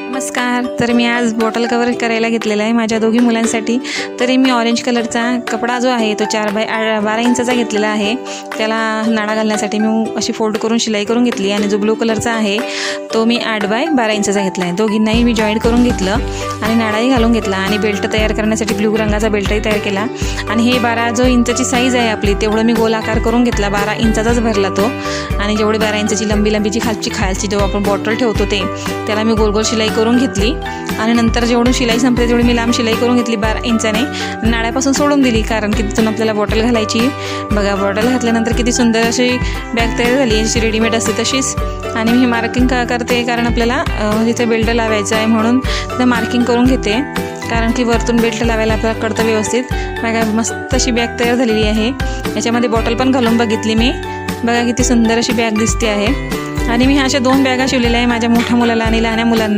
नमस्कार. तर मी आज बॉटल कवर करायला घेतलेला आहे माझ्या दोघी मुलांसाठी. तरी मी ऑरेंज कलरचा कपडा जो आहे तो 4x12 इंचाचा घेतलेला आहे. त्याला नाडा घालण्यासाठी मी अशी फोल्ड करून शिलाई करून घेतली आणि जो ब्लू कलरचा आहे तो मी 8x12 इंचाचा घेतला आहे. दोघींनाही मी जॉईंट करून घेतलं आणि नाडाही घालून घेतला आणि बेल्ट तयार करण्यासाठी ब्लू रंगाचा बेल्टही तयार केला. आणि हे 12 जो इंचाची साईज आहे आपली तेवढं मी गोल आकार करून घेतला. 12 इंचाचाच भरला तो. आणि जेवढी 12 इंचाची लंबीची खालची जेव्हा आपण बॉटल ठेवतो त्याला मी गोल शिलाई करून घेतली. आणि नंतर जेवढी शिलाई संपली तेवढी मी लांब शिलाई करून घेतली 12 इंचाने. नाड्यापासून सोडून दिली कारण की तिथून आपल्याला बॉटल घालायची. बघा बॉटल घातल्यानंतर किती सुंदर अशी बॅग तयार झाली, जशी रेडीमेड असते तशीच. आणि मी हे मार्किंग करते कारण आपल्याला तिथे बेल्ट लावायचा आहे म्हणून ते मार्किंग करून घेते. कारण की वरतून बेल्ट लावायला आपल्याला कळतं व्यवस्थित. बघा मस्त अशी बॅग तयार झालेली आहे. याच्यामध्ये बॉटल पण घालून बघितली मी. बघा किती सुंदर अशी बॅग दिसते आहे. आणि मी अशा 2 बॅगा शिवलेल्या आहे माझ्या मोठ्या मुलाला आणि लहान्या मुलांना.